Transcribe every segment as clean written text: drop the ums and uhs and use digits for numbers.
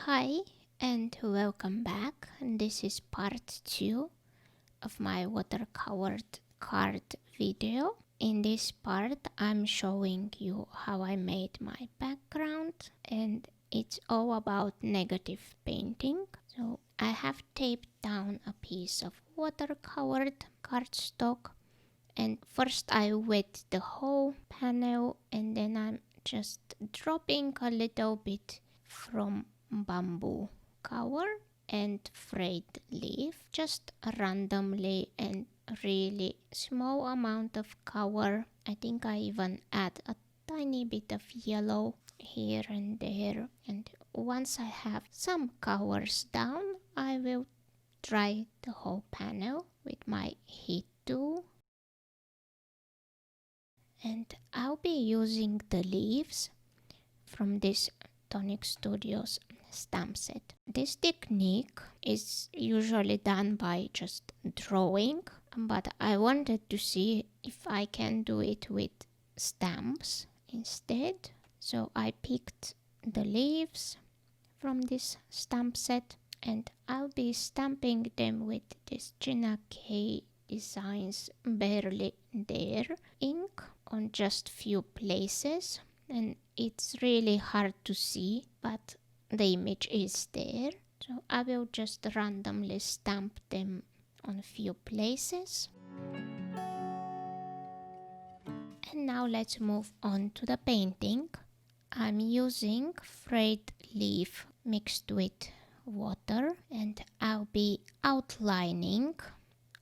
Hi and welcome back. This is part 2 of my watercolored card video. In this part I'm showing you how I made my background, and it's all about negative painting. So I have taped down a piece of watercolored cardstock, and first I wet the whole panel, and then I'm just dropping a little bit from bamboo cover and frayed leaf, just randomly, and really small amount of color. I think I even add a tiny bit of yellow here and there, and once I have some colors down, I will dry the whole panel with my heat tool. And I'll be using the leaves from this Tonic Studios stamp set. This technique is usually done by just drawing, but I wanted to see if I can do it with stamps instead. So I picked the leaves from this stamp set, and I'll be stamping them with this Gina K Designs Barely There ink on just few places, and it's really hard to see, but the image is there. So I will just randomly stamp them on a few places. And now let's move on to the painting. I'm using frayed leaf mixed with water, and I'll be outlining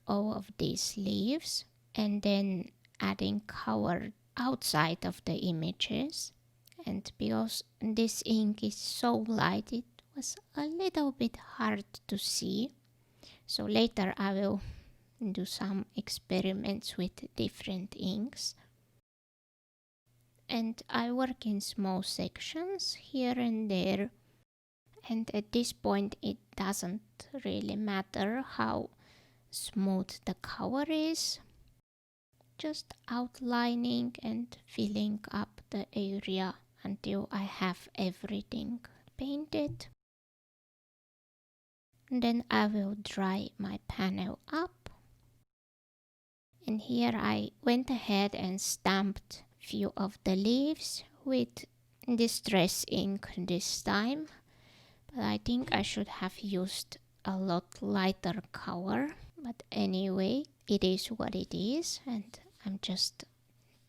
all of these leaves and then adding color outside of the images. And because this ink is so light, it was a little bit hard to see. So later I will do some experiments with different inks. And I work in small sections here and there. And at this point it doesn't really matter how smooth the color is. Just outlining and filling up the area until I have everything painted. And then I will dry my panel up. And here I went ahead and stamped few of the leaves with distress ink this time. But I think I should have used a lot lighter color. But anyway, it is what it is, and I'm just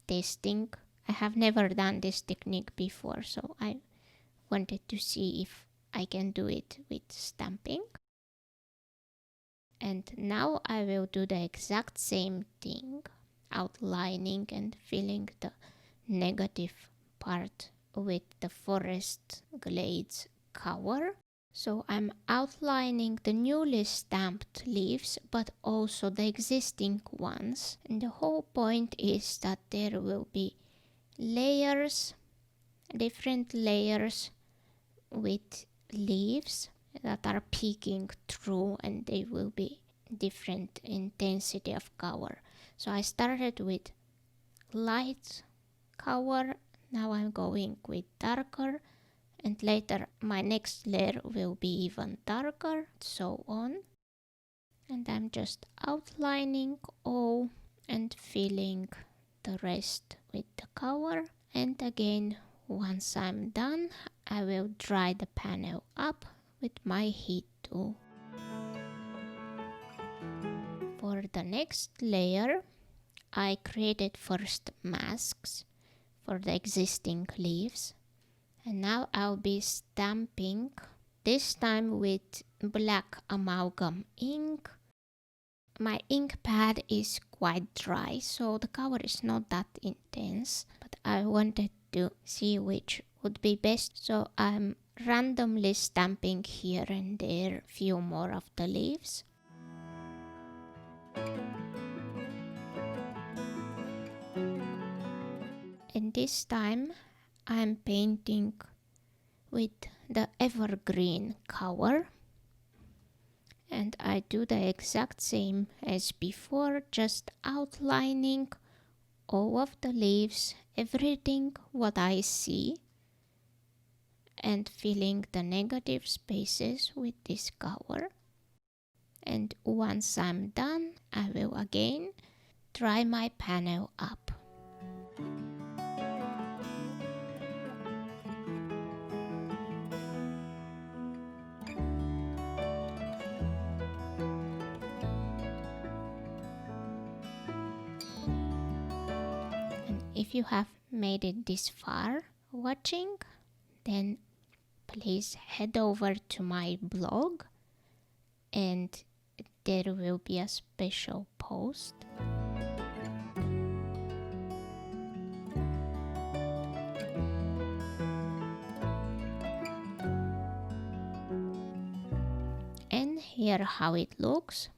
testing. I have never done this technique before, so I wanted to see if I can do it with stamping. And now I will do the exact same thing, outlining and filling the negative part with the Forest Glades color. So I'm outlining the newly stamped leaves, but also the existing ones. And the whole point is that there will be layers, different layers with leaves that are peeking through, and they will be different intensity of color. So I started with light color, now I'm going with darker, and later my next layer will be even darker, so on. And I'm just outlining all and filling the rest with the color. And again, once I'm done, I will dry the panel up with my heat tool. For the next layer, I created first masks for the existing leaves, and now I'll be stamping, this time with black amalgam ink. My ink pad is quite dry, so the color is not that intense, but I wanted to see which would be best, so I'm randomly stamping here and there a few more of the leaves. And this time I'm painting with the evergreen color, and I do the exact same as before, just outlining all of the leaves, everything what I see, and filling the negative spaces with this color. And once I'm done, I will again dry my panel up. And if you have made it this far watching, then please head over to my blog and there will be a special post. And here how it looks.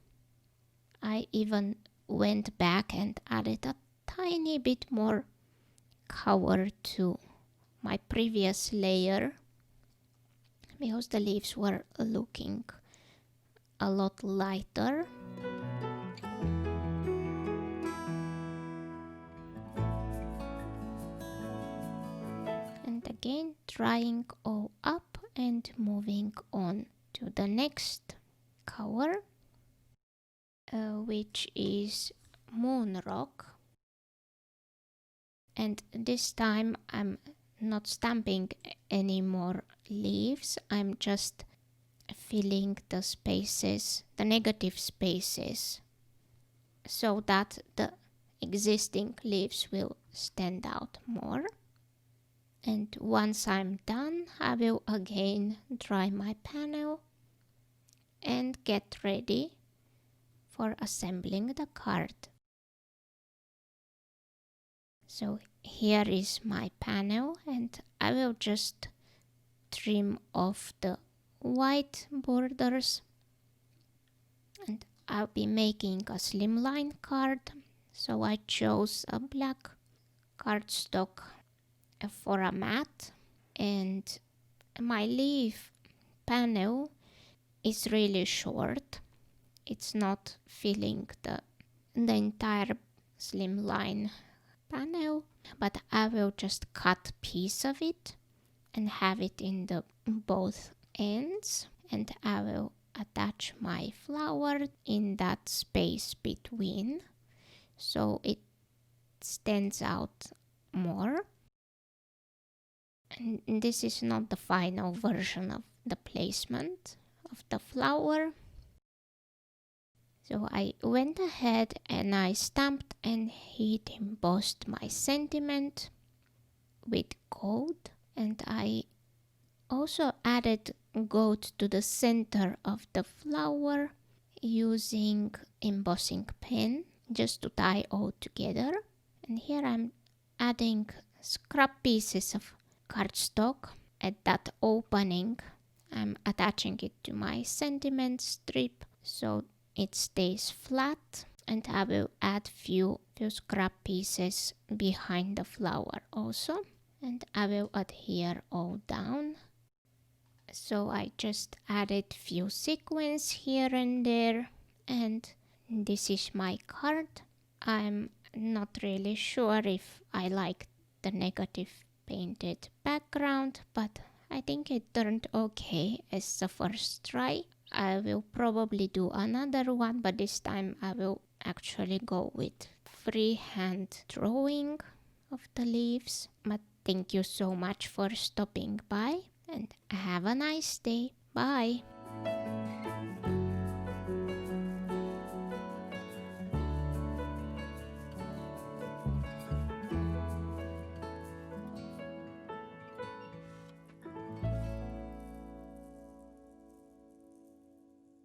I even went back and added a tiny bit more color to my previous layer because the leaves were looking a lot lighter. And again drying all up and moving on to the next color, which is Moon Rock. And this time I'm not stamping any more leaves, I'm just filling the spaces, the negative spaces, so that the existing leaves will stand out more. And once I'm done, I will again dry my panel and get ready for assembling the card. So here is my panel and I will just trim off the white borders, and I'll be making a slimline card, so I chose a black cardstock for a mat, and my leaf panel is really short. It's not filling the entire slimline panel, but I will just cut a piece of it and have it in the both ends, and I will attach my flower in that space between so it stands out more. And this is not the final version of the placement of the flower. So I went ahead and I stamped and heat embossed my sentiment with gold, and I also added gold to the center of the flower using embossing pen just to tie all together. And here I'm adding scrap pieces of cardstock at that opening. I'm attaching it to my sentiment strip so it stays flat, and I will add few scrap pieces behind the flower also, and I will adhere all down. So I just added few sequins here and there, and this is my card. I'm not really sure if I like the negative painted background, but I think it turned okay as the first try. I will probably do another one, but this time I will actually go with freehand drawing of the leaves. But thank you so much for stopping by and have a nice day. Bye!